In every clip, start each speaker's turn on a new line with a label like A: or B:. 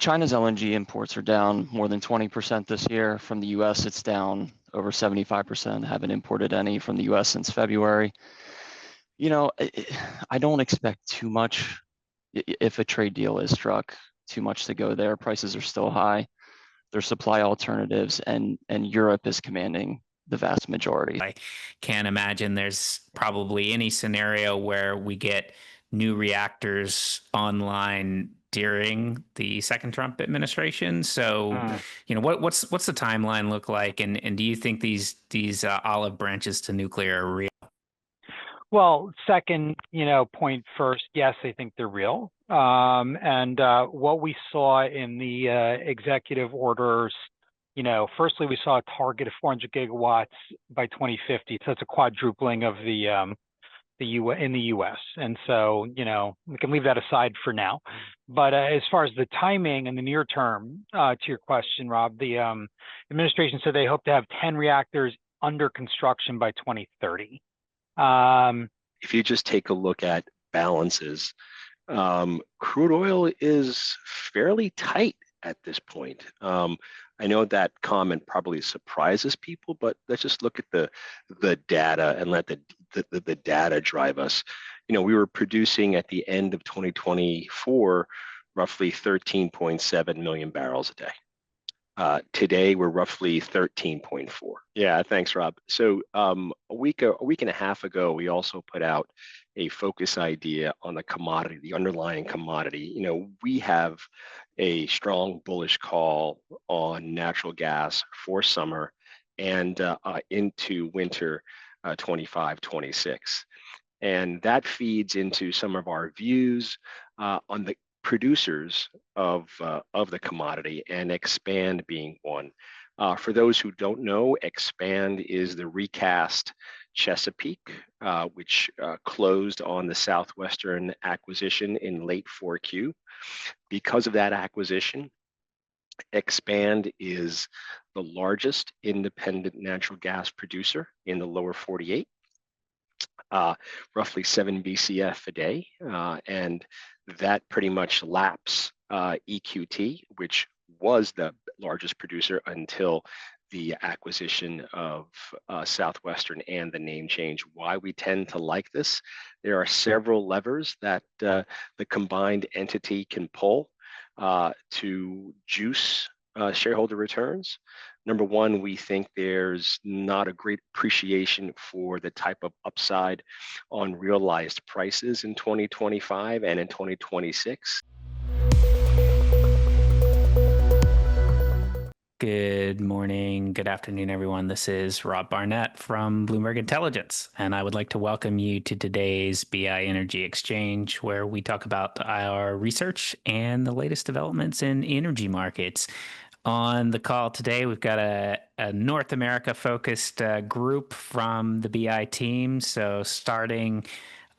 A: China's LNG imports are down more than 20% this year. From the US, it's down over 75%. Haven't imported any from the US since February. I don't expect too much if a trade deal is struck, too much to go there. Prices are still high. There's supply alternatives, and Europe is commanding the vast majority.
B: I can't imagine there's probably any scenario where we get new reactors online during the second Trump administration. So, what's the timeline look like, and do you think these olive branches to nuclear are real?
C: Well, second, point first, yes, I think they're real. And what we saw in the executive orders, firstly, we saw a target of 400 gigawatts by 2050. So it's a quadrupling of in the U.S. And so, we can leave that aside for now. But as far as the timing and the near term, to your question, Rob, the administration said they hope to have 10 reactors under construction by 2030.
D: If you just take a look at balances, crude oil is fairly tight at this point. I know that comment probably surprises people, but let's just look at the data and let the data drive us. We were producing at the end of 2024 roughly 13.7 million barrels a day. Today we're roughly 13.4. Yeah, thanks, Rob. So a week and a half ago, we also put out a focus idea on the commodity, the underlying commodity. We have a strong bullish call on natural gas for summer and into winter 25-26. And that feeds into some of our views on the producers of the commodity, and Expand being one. For those who don't know, Expand is the recast Chesapeake, which closed on the Southwestern acquisition in late 4Q. Because of that acquisition, Expand is the largest independent natural gas producer in the lower 48, roughly 7 BCF a day, and that pretty much laps EQT, which was the largest producer until the acquisition of Southwestern and the name change. Why we tend to like this? There are several levers that the combined entity can pull to juice shareholder returns. Number one, we think there's not a great appreciation for the type of upside on realized prices in 2025 and in 2026.
B: Good morning, good afternoon, everyone. This is Rob Barnett from Bloomberg Intelligence, and I would like to welcome you to today's BI Energy Exchange, where we talk about our research and the latest developments in energy markets. On the call today, we've got a North America-focused group from the BI team. So starting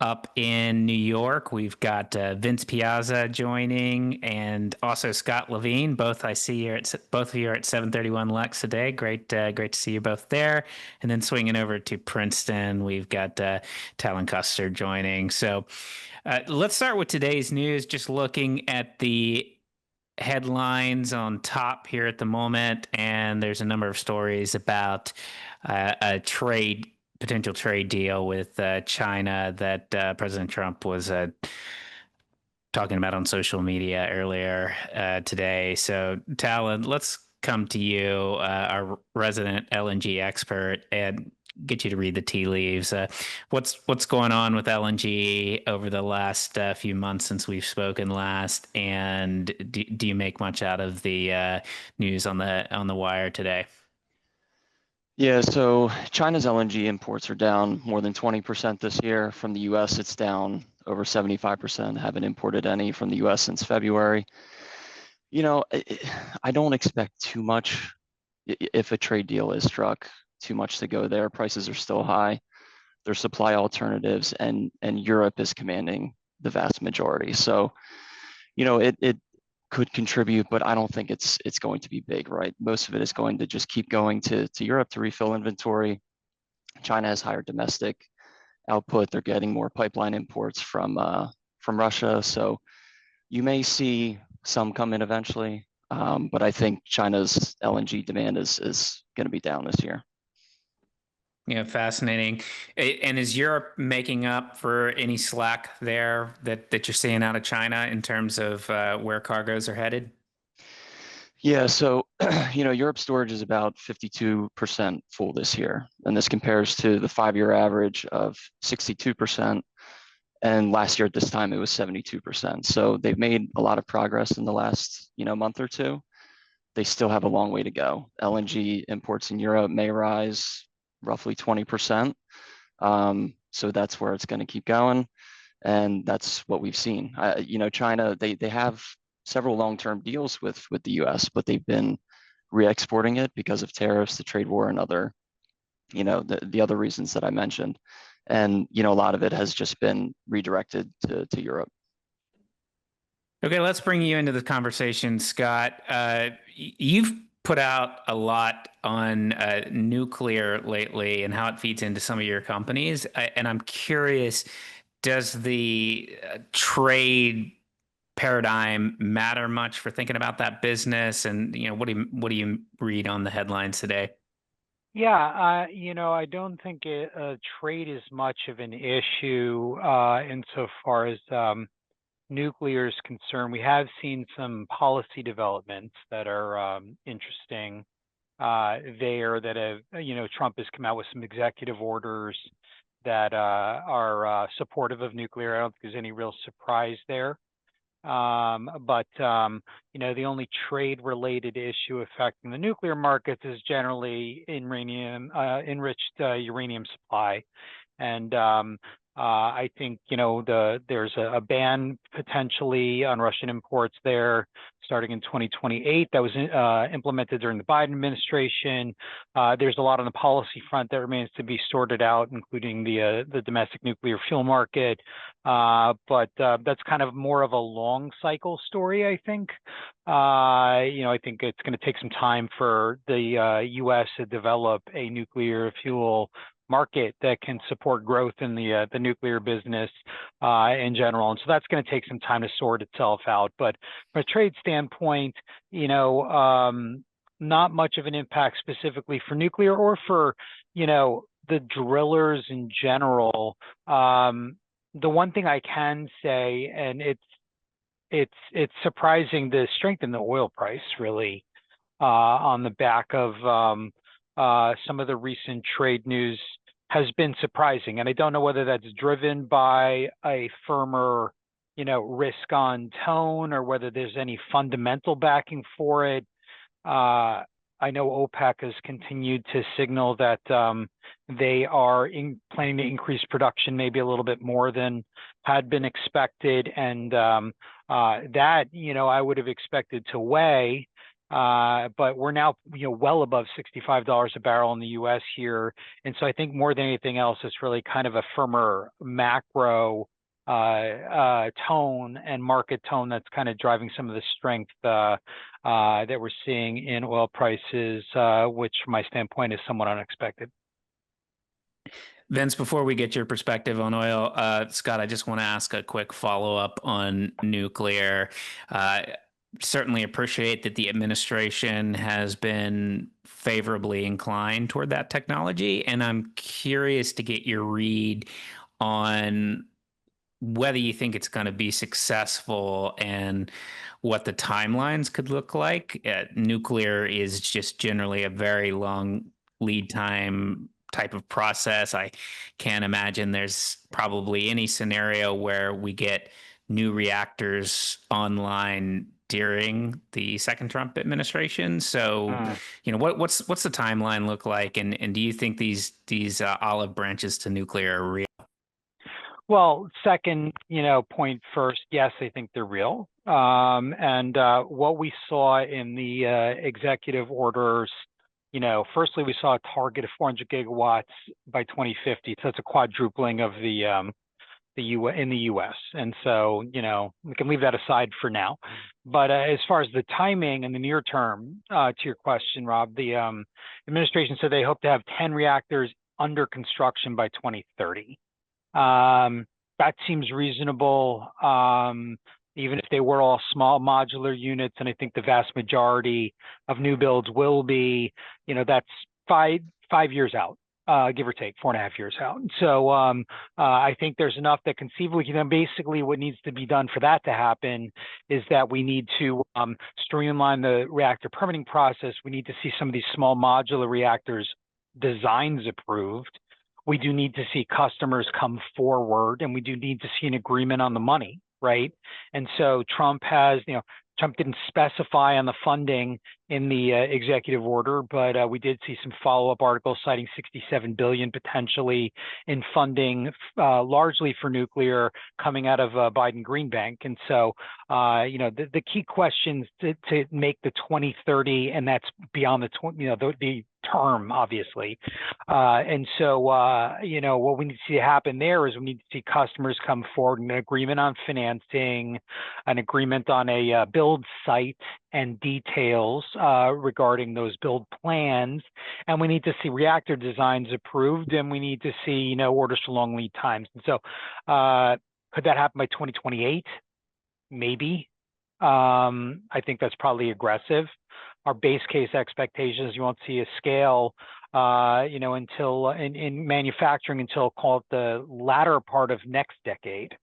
B: up in New York, we've got Vince Piazza joining, and also Scott Levine. Both I see here both of you are at 731 Lex today. Great to see you both there. And then swinging over to Princeton, we've got Talon Custer joining. So let's start with today's news. Just looking at the headlines on top here at the moment, and there's a number of stories about a potential trade deal with China that President Trump was talking about on social media earlier today. So, Talon, let's come to you, our resident LNG expert, and get you to read the tea leaves. What's going on with LNG over the last few months since we've spoken last, and do you make much out of the news on the wire today?
A: Yeah, so China's LNG imports are down more than 20% this year. From the US, it's down over 75%. Haven't imported any from the US since February. I don't expect too much if a trade deal is struck, too much to go there. Prices are still high. There's supply alternatives, and Europe is commanding the vast majority. So, it could contribute, but I don't think it's going to be big, right? Most of it is going to just keep going to Europe to refill inventory. China has higher domestic output. They're getting more pipeline imports from Russia. So you may see some come in eventually. But I think China's LNG demand is going to be down this year.
B: Yeah, fascinating. And is Europe making up for any slack there that you're seeing out of China in terms of where cargoes are headed?
A: Yeah, so Europe storage is about 52% full this year, and this compares to the 5-year average of 62%. And last year at this time, it was 72%. So they've made a lot of progress in the last month or two. They still have a long way to go. LNG imports in Europe may rise roughly 20%. So that's where it's going to keep going. And that's what we've seen. China, they have several long-term deals with the US, but they've been re-exporting it because of tariffs, the trade war, and other, the other reasons that I mentioned. And, a lot of it has just been redirected to Europe.
B: Okay, let's bring you into the conversation, Scott. You've put out a lot on nuclear lately and how it feeds into some of your companies. And I'm curious, does the trade paradigm matter much for thinking about that business? And, what do you read on the headlines today?
C: Yeah, I don't think trade is much of an issue insofar as nuclear is concerned. We have seen some policy developments that are interesting there that have, Trump has come out with some executive orders that are supportive of nuclear. I don't think there's any real surprise there. But the only trade-related issue affecting the nuclear markets is generally enriched uranium supply. And I think, there's a ban potentially on Russian imports there starting in 2028 that was implemented during the Biden administration. There's a lot on the policy front that remains to be sorted out, including the domestic nuclear fuel market. But that's kind of more of a long cycle story, I think. I think it's going to take some time for the U.S. to develop a nuclear fuel market that can support growth in the nuclear business in general. And so that's going to take some time to sort itself out. But from a trade standpoint, not much of an impact specifically for nuclear or for, the drillers in general. The one thing I can say, and it's surprising, the strength in the oil price really on the back of some of the recent trade news has been surprising. And I don't know whether that's driven by a firmer, risk on tone or whether there's any fundamental backing for it. I know OPEC has continued to signal that they are planning to increase production maybe a little bit more than had been expected. And that, I would have expected to weigh. But we're now, well above $65 a barrel in the U.S. here. And so I think more than anything else, it's really kind of a firmer macro tone and market tone that's kind of driving some of the strength that we're seeing in oil prices, which from my standpoint is somewhat unexpected.
B: Vince, before we get your perspective on oil, Scott, I just want to ask a quick follow-up on nuclear. Certainly appreciate that the administration has been favorably inclined toward that technology. And I'm curious to get your read on whether you think it's going to be successful and what the timelines could look like. Nuclear is just generally a very long lead time type of process. I can't imagine there's probably any scenario where we get new reactors online during the second Trump administration. So, what's the timeline look like? And do you think these olive branches to nuclear are real?
C: Well, second, point first, yes, I think they're real. And what we saw in the executive orders, firstly, we saw a target of 400 gigawatts by 2050. So that's a quadrupling of in the U.S. And so, we can leave that aside for now. But as far as the timing and the near term, to your question, Rob, the administration said they hope to have 10 reactors under construction by 2030. That seems reasonable. even if they were all small modular units, and I think the vast majority of new builds will be, that's five years out, give or take 4.5 years out. So I think there's enough that conceivably, basically what needs to be done for that to happen is that we need to streamline the reactor permitting process. We need to see some of these small modular reactors designs approved. We do need to see customers come forward, and we do need to see an agreement on the money, right? And so Trump didn't specify on the funding in the executive order, but we did see some follow-up articles citing $67 billion potentially in funding, largely for nuclear, coming out of Biden Green Bank. And so, the key questions to make the 2030, and that's beyond the term, obviously. And so, what we need to see happen there is we need to see customers come forward in an agreement on financing, an agreement on a build site and details regarding those build plans. And we need to see reactor designs approved, and we need to see, orders for long lead times. And so could that happen by 2028? Maybe. I think that's probably aggressive. Our base case expectations, you won't see a scale, until in manufacturing until, call it, the latter part of next decade.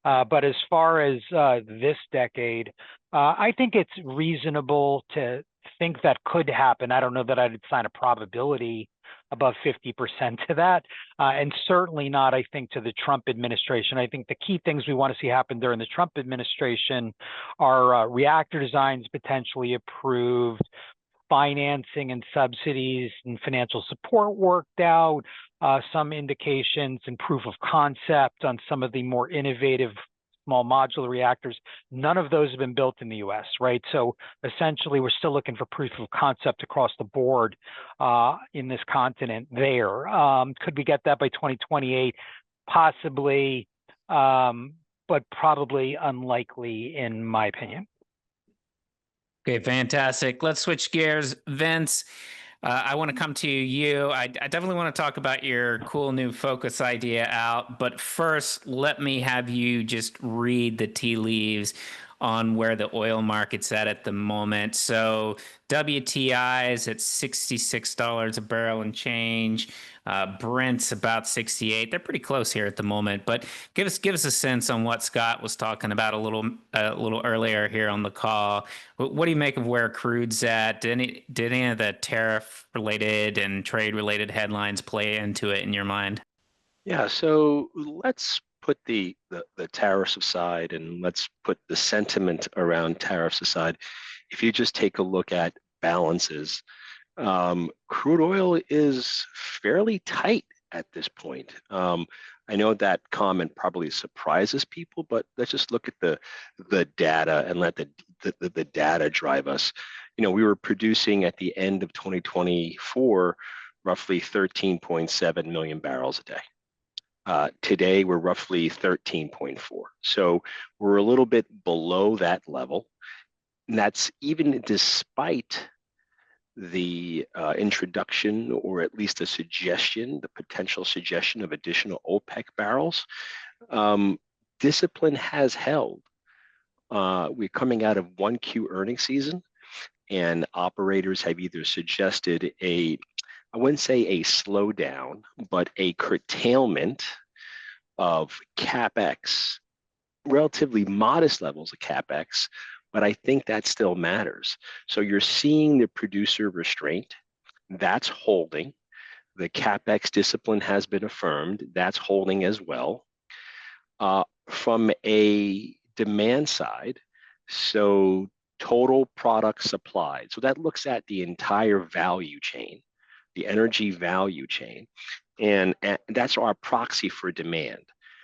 C: But as far as this decade, I think it's reasonable to think that could happen. I don't know that I'd assign a probability above 50% to that, and certainly not, I think, to the Trump administration. I think the key things we want to see happen during the Trump administration are reactor designs potentially approved, financing and subsidies and financial support worked out, some indications and proof of concept on some of the more innovative small modular reactors. None of those have been built in the US, right? So essentially, we're still looking for proof of concept across the board in this continent there. Could we get that by 2028? Possibly, but probably unlikely in my opinion.
B: Okay, fantastic. Let's switch gears. Vince, I want to come to you. I definitely want to talk about your cool new focus idea out. But first, let me have you just read the tea leaves on where the oil market's at the moment. So WTI is at $66 a barrel and change. Brent's about 68. They're pretty close here at the moment. But give us a sense on what Scott was talking about a little earlier here on the call. What do you make of where crude's at? Did any of the tariff-related and trade-related headlines play into it in your mind?
D: Yeah, so let's put the tariffs aside, and let's put the sentiment around tariffs aside. If you just take a look at balances, crude oil is fairly tight at this point. I know that comment probably surprises people, but let's just look at the data and let the data drive us. We were producing at the end of 2024 roughly 13.7 million barrels a day. Today, we're roughly 13.4. So we're a little bit below that level. And that's even despite the introduction, or at least the potential suggestion of additional OPEC barrels. Discipline has held. We're coming out of 1Q earnings season, and operators have either suggested I wouldn't say a slowdown, but a curtailment of CapEx, relatively modest levels of CapEx, but I think that still matters. So you're seeing the producer restraint, that's holding. The CapEx discipline has been affirmed, that's holding as well. From a demand side, so total product supplied, so that looks at the entire value chain, the energy value chain, and that's our proxy for demand.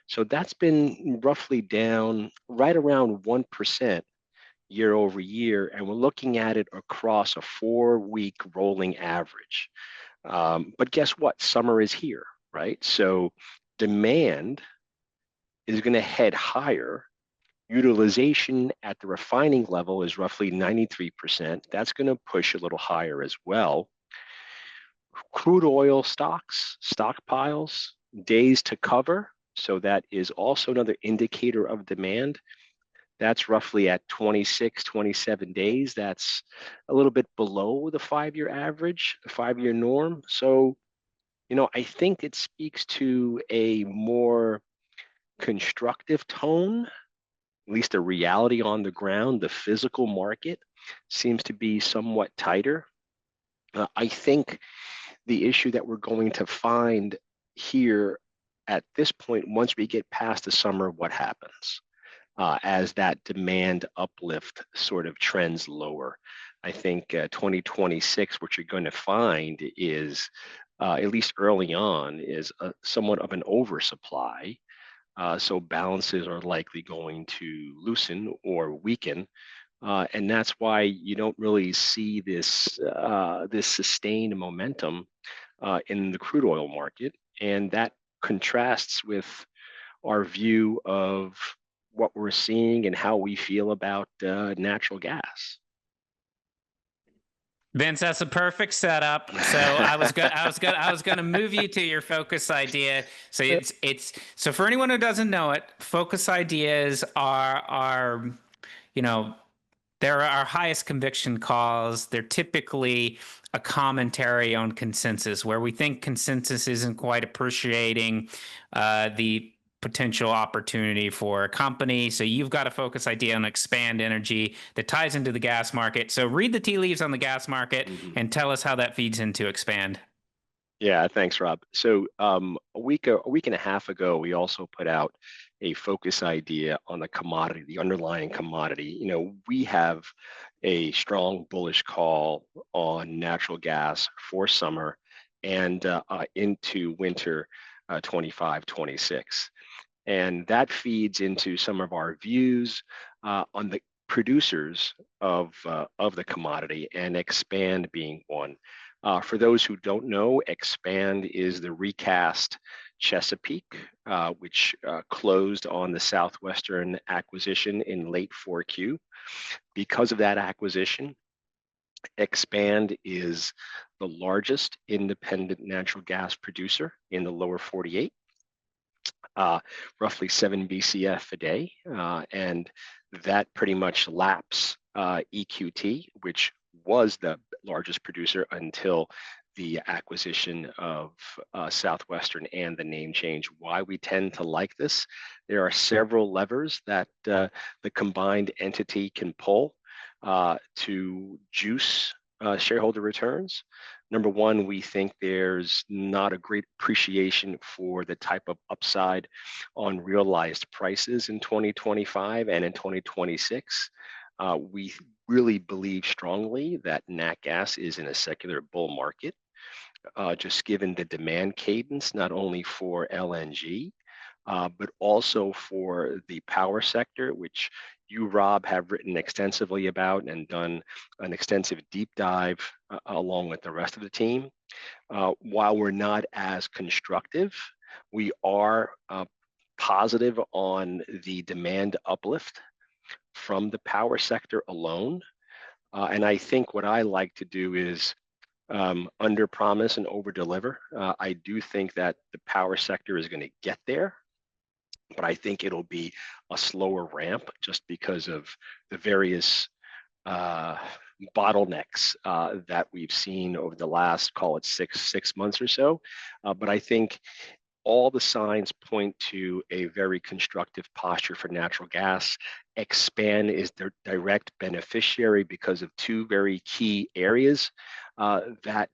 D: So that's been roughly down right around 1% year over year, and we're looking at it across a 4-week rolling average. But guess what? Summer is here, right? So demand is going to head higher. Utilization at the refining level is roughly 93%. That's going to push a little higher as well. Crude oil stockpiles, days to cover. So that is also another indicator of demand. That's roughly at 26, 27 days. That's a little bit below the 5-year average, the 5-year norm. So, I think it speaks to a more constructive tone, at least a reality on the ground. The physical market seems to be somewhat tighter. I think the issue that we're going to find here at this point, once we get past the summer, what happens as that demand uplift sort of trends lower. I think 2026, what you're going to find is, at least early on, is somewhat of an oversupply. So balances are likely going to loosen or weaken. And that's why you don't really see this sustained momentum in the crude oil market. And that contrasts with our view of what we're seeing and how we feel about natural gas.
B: Vince, that's a perfect setup. So I was going to move you to your focus idea. So so for anyone who doesn't know it, focus ideas are they're our highest conviction calls. They're typically a commentary on consensus, where we think consensus isn't quite appreciating the potential opportunity for a company. So you've got a focus idea on expand energy that ties into the gas market. So read the tea leaves on the gas market and tell us how that feeds into expand.
D: Yeah, thanks, Rob. So a week and a half ago, we also put out a focus idea on the commodity, the underlying commodity. We have a strong bullish call on natural gas for summer and into winter 25, 26. And that feeds into some of our views on the producers of the commodity, and expand being one. For those who don't know, expand is the recast Chesapeake, which closed on the Southwestern acquisition in late 4Q. Because of that acquisition, expand is the largest independent natural gas producer in the lower 48. Roughly 7 BCF a day, and that pretty much laps EQT, which was the largest producer until the acquisition of Southwestern and the name change. Why we tend to like this: there are several levers that the combined entity can pull to juice shareholder returns. Number one, we think there's not a great appreciation for the type of upside on realized prices in 2025 and in 2026. We really believe strongly that nat gas is in a secular bull market, just given the demand cadence, not only for LNG, but also for the power sector, which you, Rob, have written extensively about and done an extensive deep dive along with the rest of the team. While we're not as constructive, we are positive on the demand uplift from the power sector alone. And I think what I like to do is under promise and over deliver. I do think that the power sector is going to get there, but I think it'll be a slower ramp just because of the various bottlenecks that we've seen over the last, call it six months or so. But I think all the signs point to a very constructive posture for natural gas. Expand is their direct beneficiary because of two very key areas that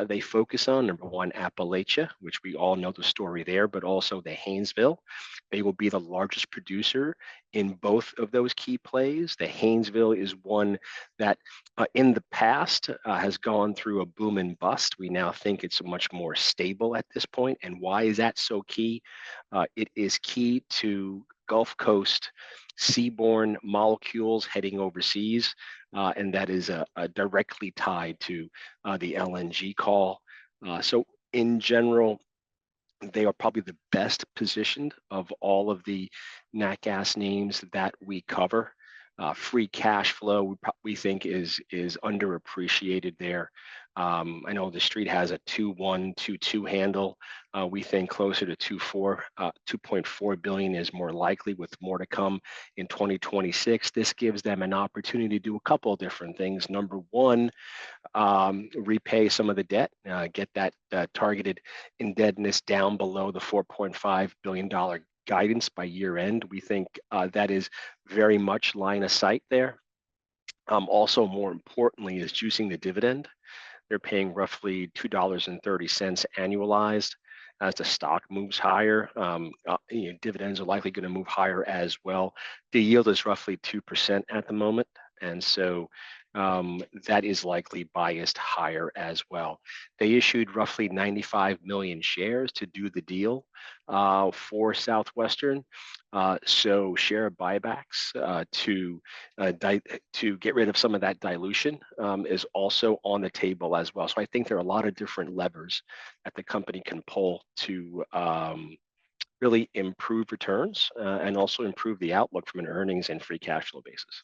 D: they focus on. Number one, Appalachia, which we all know the story there, but also the Haynesville. They will be the largest producer in both of those key plays. The Haynesville is one that in the past has gone through a boom and bust. We now think it's much more stable at this point. And why is that so key? It is key to Gulf Coast seaborne molecules heading overseas, and that is directly tied to the LNG call. So in general, they are probably the best positioned of all of the nat gas names that we cover. Free cash flow we think is underappreciated there. I know the street has a 2.1, 2.2 handle. We think closer to 2.4 billion is more likely, with more to come in 2026. This gives them an opportunity to do a couple of different things. Number one, repay some of the debt, get that targeted indebtedness down below the $4.5 billion guidance by year end. We think that is very much line of sight there. Also, more importantly, is juicing the dividend. They're paying roughly $2.30 annualized. As the stock moves higher, dividends are likely going to move higher as well. The yield is roughly 2% at the moment, and so that is likely biased higher as well. They issued roughly 95 million shares to do the deal for Southwestern. So share buybacks to get rid of some of that dilution is also on the table as well. So I think there are a lot of different levers that the company can pull to really improve returns and also improve the outlook from an earnings and free cash flow basis.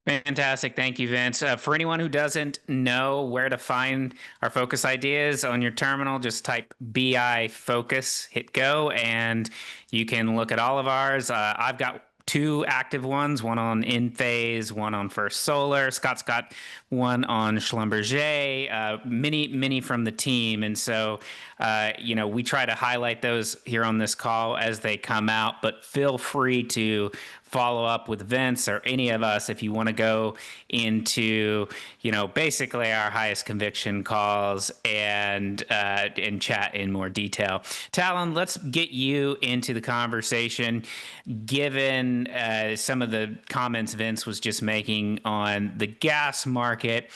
B: Fantastic. Thank you, Vince. For anyone who doesn't know where to find our focus ideas on your terminal, just type BI focus, hit go, and you can look at all of ours. I've got 2 active ones, one on In-Phase, one on First Solar. Scott's got one on Schlumberger, many from the team. And so, we try to highlight those here on this call as they come out, but feel free to follow up with Vince or any of us if you want to go into, basically our highest conviction calls and chat in more detail. Talon, let's get you into the conversation, given some of the comments Vince was just making on the gas market.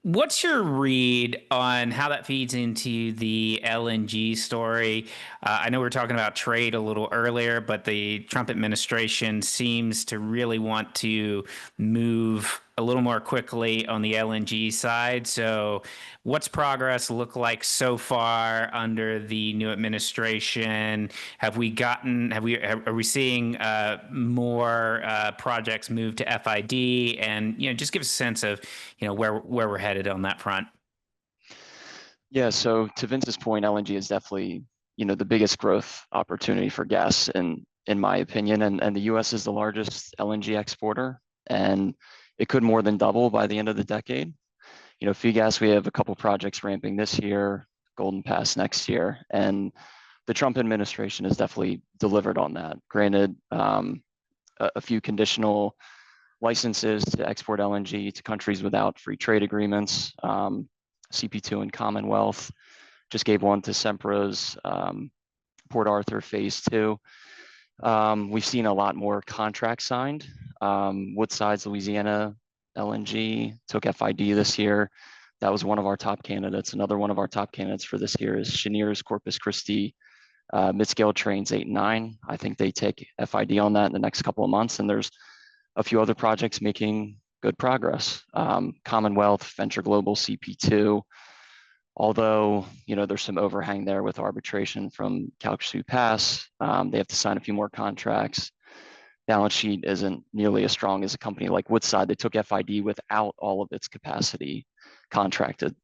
B: What's your read on how that feeds into the LNG story? I know we were talking about trade a little earlier, but the Trump administration seems to really want to move a little more quickly on the LNG side. So what's progress look like so far under the new administration? Are we seeing more projects move to FID? And, just give us a sense of, where we're headed on that front.
A: Yeah, so to Vince's point, LNG is definitely, the biggest growth opportunity for gas in my opinion. And the US is the largest LNG exporter, and it could more than double by the end of the decade. Feed gas, we have a couple projects ramping this year, Golden Pass next year, and the Trump administration has definitely delivered on that. Granted, a few conditional licenses to export LNG to countries without free trade agreements, CP2 and Commonwealth, just gave one to Sempra's Port Arthur Phase 2. We've seen a lot more contracts signed. Woodside's Louisiana LNG took FID this year. That was one of our top candidates. Another one of our top candidates for this year is Cheniere's Corpus Christi mid-scale trains 8 and 9. I think they take FID on that in the next couple of months, and there's a few other projects making good progress. Commonwealth, Venture Global, CP2, although, there's some overhang there with arbitration from Calcasieu Pass. They have to sign a few more contracts. Balance sheet isn't nearly as strong as a company like Woodside. They took FID without all of its capacity contracted.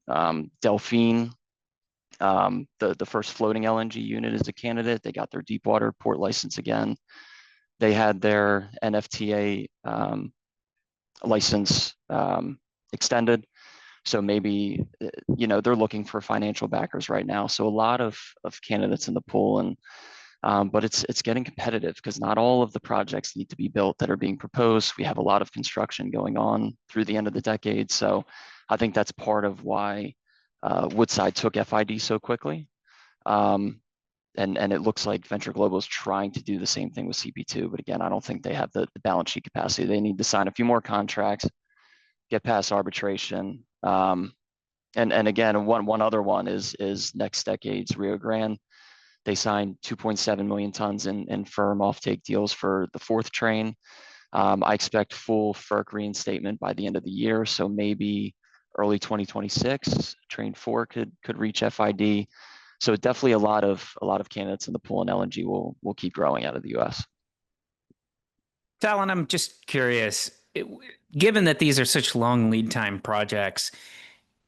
A: Delphine, the first floating LNG unit, is a candidate. They got their deepwater port license again. They had their NFTA license extended. So maybe, they're looking for financial backers right now. So a lot of candidates in the pool, and but it's getting competitive because not all of the projects need to be built that are being proposed. We have a lot of construction going on through the end of the decade. So I think that's part of why Woodside took FID so quickly. And it looks like Venture Global is trying to do the same thing with CP2. But again, I don't think they have the balance sheet capacity. They need to sign a few more contracts, get past arbitration. And again, one other one is next decade's Rio Grande. They signed 2.7 million tons in firm offtake deals for the 4th train. I expect full FERC reinstatement by the end of the year. So maybe early 2026, train 4 could reach FID. So definitely a lot of candidates in the pool, and LNG will keep growing out of the US.
B: Talon, I'm just curious, given that these are such long lead time projects,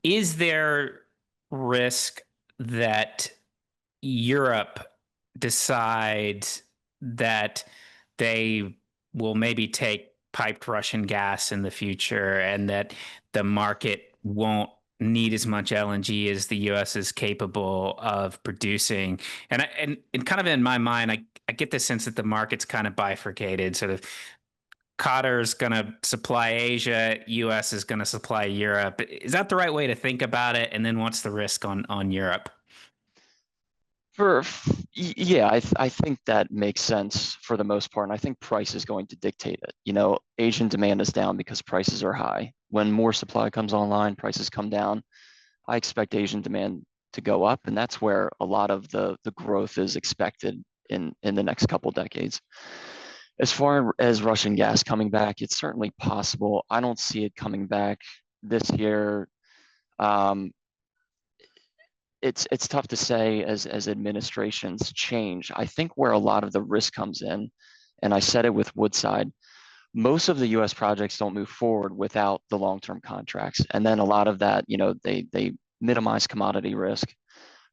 B: is there risk that Europe decides that they will maybe take piped Russian gas in the future and that the market won't need as much LNG as the US is capable of producing? And kind of in my mind, I get the sense that the market's kind of bifurcated, sort of Qatar's going to supply Asia, US is going to supply Europe. Is that the right way to think about it? And then what's the risk on Europe?
A: Yeah, I think that makes sense for the most part. And I think price is going to dictate it. You know, Asian demand is down because prices are high. When more supply comes online, prices come down. I expect Asian demand to go up, and that's where a lot of the growth is expected in the next couple decades. As far as Russian gas coming back, it's certainly possible. I don't see it coming back this year. It's tough to say as administrations change. I think where a lot of the risk comes in, and I said it with Woodside, most of the U.S. projects don't move forward without the long-term contracts, and then a lot of that, you know, they minimize commodity risk.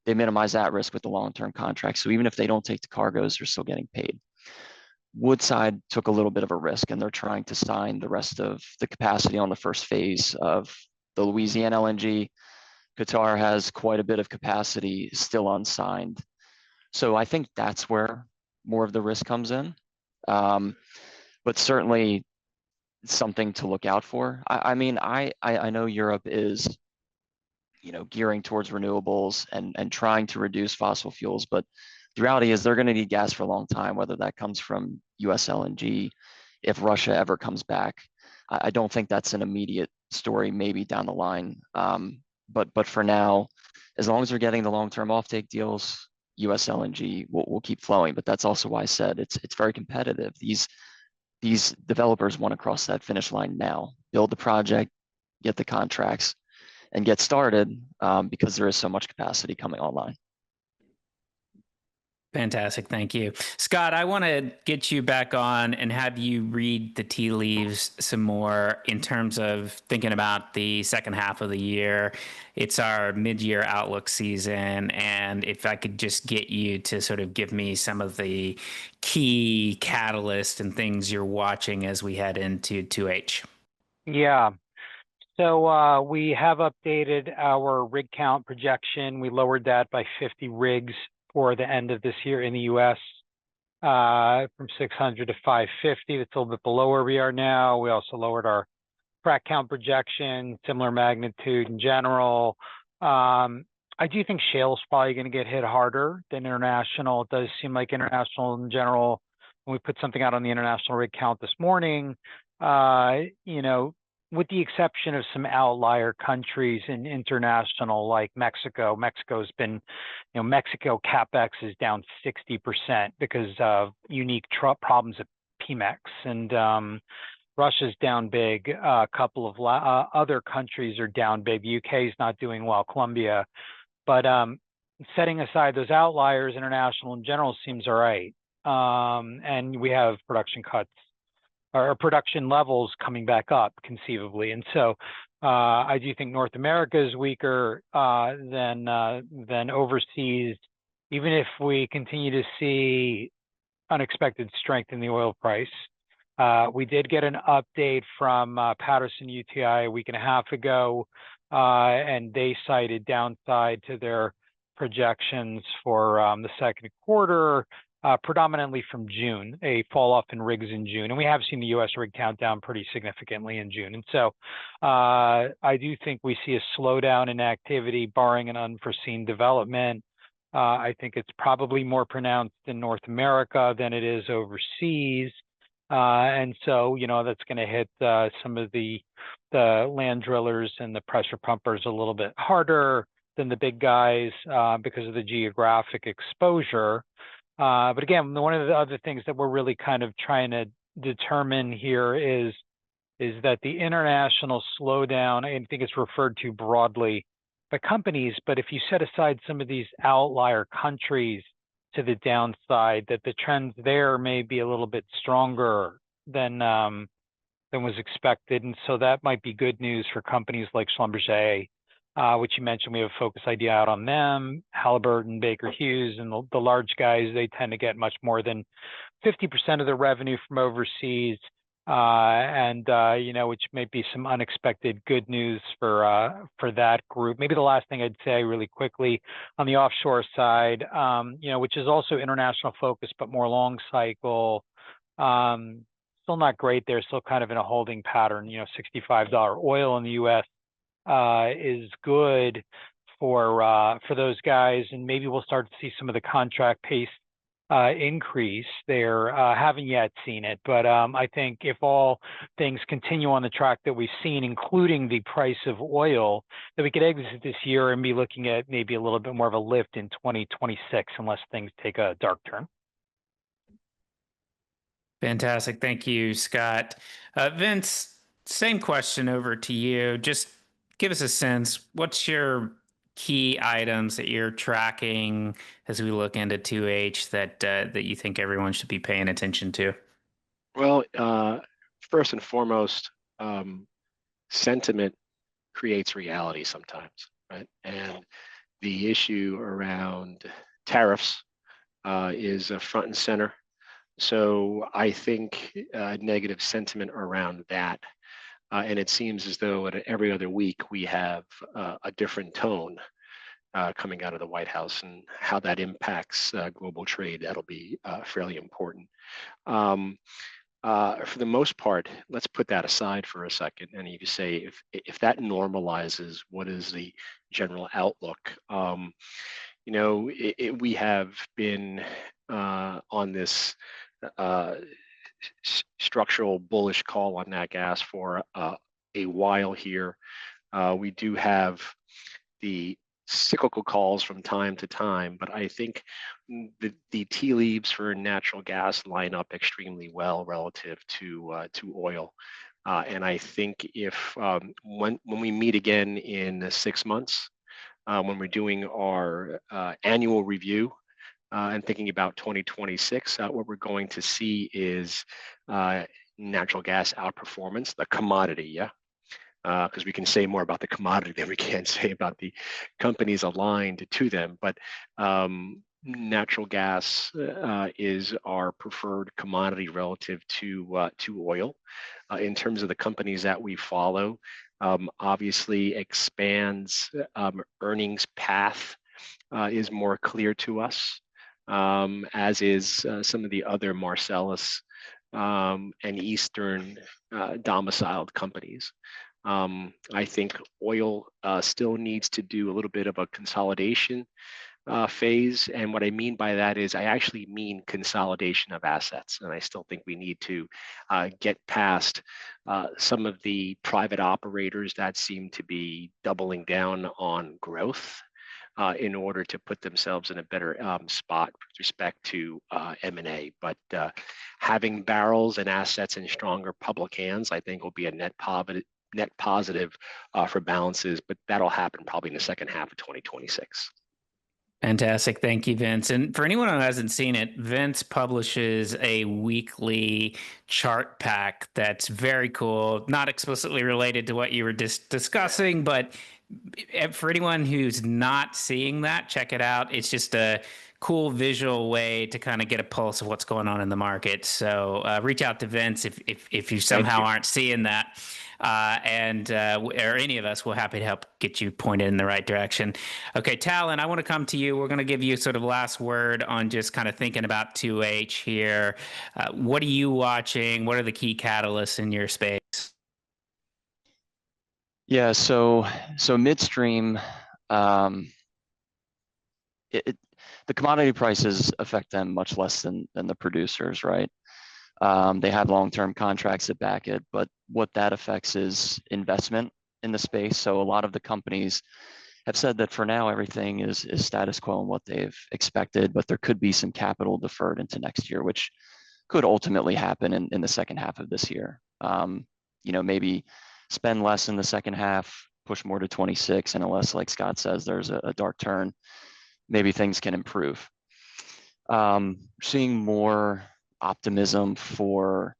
A: They minimize that risk with the long-term contracts. So even if they don't take the cargoes, they're still getting paid. Woodside took a little bit of a risk, and they're trying to sign the rest of the capacity on the first phase of the Louisiana LNG. Qatar has quite a bit of capacity still unsigned. So I think that's where more of the risk comes in. But certainly something to look out for. I mean, I know Europe is, you know, gearing towards renewables and trying to reduce fossil fuels, but the reality is they're going to need gas for a long time, whether that comes from US LNG, if Russia ever comes back. I don't think that's an immediate story, maybe down the line. But for now, as long as they're getting the long-term offtake deals, US LNG will keep flowing. But that's also why I said it's very competitive. These developers want to cross that finish line now, build the project, get the contracts, and get started because there is so much capacity coming online.
B: Fantastic. Thank you. Scott, I want to get you back on and have you read the tea leaves some more in terms of thinking about the second half of the year. It's our mid-year outlook season. And if I could just get you to sort of give me some of the key catalysts and things you're watching as we head into 2H.
C: Yeah. So we have updated our rig count projection. We lowered that by 50 rigs for the end of this year in the U.S. From 600 to 550. That's a little bit below where we are now. We also lowered our frac count projection, similar magnitude in general. I do think Shale is probably going to get hit harder than international. It does seem like international in general, when we put something out on the international rig count this morning, you know, with the exception of some outlier countries in international like Mexico. Mexico's been, you know, Mexico CapEx is down 60% because of unique problems at Pemex, and Russia's down big. A couple of other countries are down big. The UK is not doing well, Colombia. But setting aside those outliers, international in general seems all right. And we have production cuts, or production levels coming back up conceivably. And so I do think North America is weaker than overseas, even if we continue to see unexpected strength in the oil price. We did get an update from Patterson-UTI a week and a half ago, and they cited downside to their projections for the second quarter, predominantly from June, a fall off in rigs in June. And we have seen the U.S. rig count down pretty significantly in June. And so I do think we see a slowdown in activity, barring an unforeseen development. I think it's probably more pronounced in North America than it is overseas. And so, you know, that's going to hit some of the land drillers and the pressure pumpers a little bit harder than the big guys because of the geographic exposure. But again, one of the other things that we're really kind of trying to determine here is that the international slowdown, I think it's referred to broadly by companies, but if you set aside some of these outlier countries to the downside, that the trends there may be a little bit stronger than was expected. And so that might be good news for companies like Schlumberger, which you mentioned. We have a focus idea out on them. Halliburton, Baker Hughes, and the large guys, they tend to get much more than 50% of their revenue from overseas. Which might be some unexpected good news for that group. Maybe the last thing I'd say really quickly on the offshore side, which is also international focus, but more long cycle, still not great. They're still kind of in a holding pattern. $65 oil in the U.S. Is good for those guys, and maybe we'll start to see some of the contract pace increase there. Haven't yet seen it, but I think if all things continue on the track that we've seen, including the price of oil, that we could exit this year and be looking at maybe a little bit more of a lift in 2026, unless things take a dark turn.
B: Fantastic. Thank you, Scott. Vince, same question over to you. Just give us a sense. What's your key items that you're tracking as we look into 2H that you think everyone should be paying attention to?
D: Well, first and foremost, sentiment creates reality sometimes, right? And the issue around tariffs is front and center. So I think negative sentiment around that. And it seems as though every other week we have a different tone coming out of the White House, and how that impacts global trade. That'll be fairly important. For the most part, let's put that aside for a second. And you say, if that normalizes, what is the general outlook? We have been on this structural bullish call on nat gas for a while here. We do have the cyclical calls from time to time, but I think the tea leaves for natural gas line up extremely well relative to oil. And I think if when we meet again in 6 months, when we're doing our annual review, and thinking about 2026, what we're going to see is natural gas outperformance, the commodity, yeah? Because we can say more about the commodity than we can say about the companies aligned to them. But natural gas is our preferred commodity relative to oil. In terms of the companies that we follow, obviously expands earnings path is more clear to us. As is some of the other Marcellus and Eastern domiciled companies. I think oil still needs to do a little bit of a consolidation phase. And what I mean by that is I actually mean consolidation of assets. And I still think we need to get past some of the private operators that seem to be doubling down on growth. In order to put themselves in a better spot with respect to M&A. But having barrels and assets in stronger public hands, I think, will be a net positive for balances, but that'll happen probably in the second half of 2026.
B: Fantastic. Thank you, Vince. And for anyone who hasn't seen it, Vince publishes a weekly chart pack that's very cool, not explicitly related to what you were discussing, but for anyone who's not seeing that, check it out. It's just a cool visual way to kind of get a pulse of what's going on in the market. So reach out to Vince if you somehow aren't seeing that. Or any of us, we're happy to help get you pointed in the right direction. Okay, Talon, I want to come to you. We're going to give you sort of last word on just kind of thinking about 2H here. What are you watching? What are the key catalysts in your space?
A: Yeah, so midstream, the commodity prices affect them much less than the producers, right? They have long-term contracts that back it, but what that affects is investment in the space. So a lot of the companies have said that for now, everything is status quo in what they've expected, but there could be some capital deferred into next year, which could ultimately happen in the second half of this year. Maybe spend less in the second half, push more to 26, and unless, like Scott says, there's a dark turn, maybe things can improve. Seeing more optimism for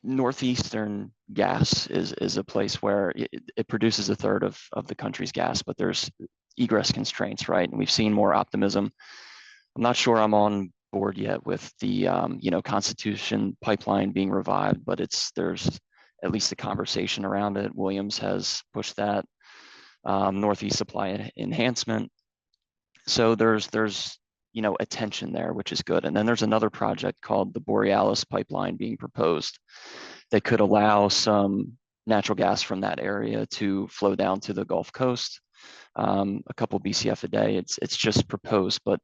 A: northeastern gas is a place where it produces a third of the country's gas, but there's egress constraints, right? And we've seen more optimism. I'm not sure I'm on board yet with the Constitution pipeline being revived, but there's at least a conversation around it. Williams has pushed that. Northeast supply enhancement. So there's attention there, which is good. And then there's another project called the Borealis pipeline being proposed that could allow some natural gas from that area to flow down to the Gulf Coast, a couple BCF a day. It's just proposed, but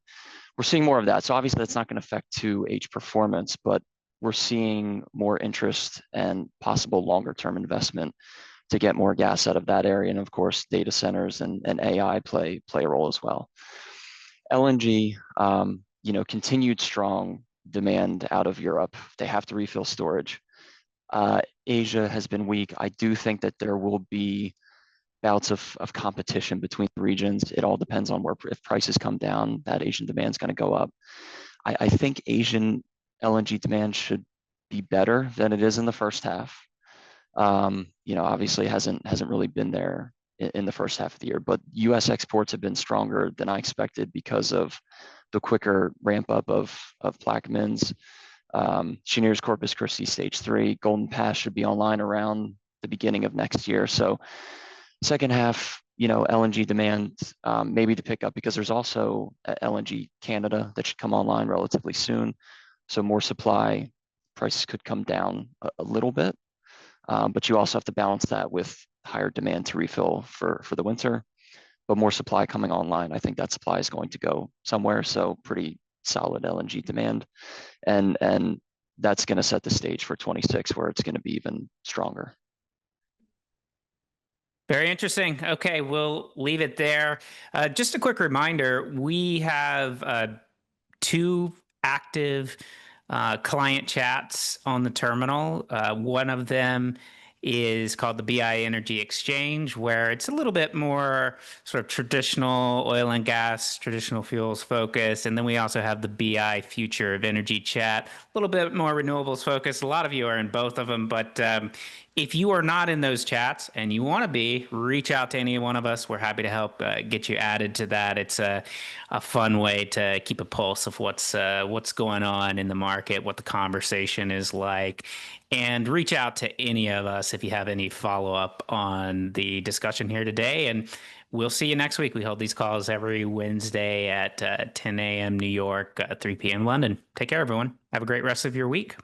A: we're seeing more of that. So obviously that's not going to affect 2H performance, but we're seeing more interest and possible longer term investment to get more gas out of that area. And of course, data centers and AI play a role as well. LNG, continued strong demand out of Europe. They have to refill storage. Asia has been weak. I do think that there will be bouts of competition between regions. It all depends on if prices come down, that Asian demand is going to go up. I think Asian LNG demand should be better than it is in the first half. Obviously hasn't really been there in the first half of the year, but US exports have been stronger than I expected because of the quicker ramp up of Plaquemines. Cheniere's Corpus Christi Stage 3, Golden Pass should be online around the beginning of next year. So second half, LNG demand maybe to pick up because there's also LNG Canada that should come online relatively soon. So more supply, prices could come down a little bit. But you also have to balance that with higher demand to refill for the winter, but more supply coming online. I think that supply is going to go somewhere. So pretty solid LNG demand. And that's going to set the stage for 26, where it's going to be even stronger.
B: Very interesting. Okay, we'll leave it there. Just a quick reminder, we have 2 active client chats on the terminal. One of them is called the BI Energy Exchange, where it's a little bit more sort of traditional oil and gas, traditional fuels focus. And then we also have the BI Future of Energy chat, a little bit more renewables focused. A lot of you are in both of them, but if you are not in those chats and you want to be, reach out to any one of us. We're happy to help get you added to that. It's a fun way to keep a pulse of what's going on in the market, what the conversation is like. And reach out to any of us if you have any follow-up on the discussion here today. And we'll see you next week. We hold these calls every Wednesday at 10 a.m. New York, 3 p.m. London. Take care, everyone. Have a great rest of your week.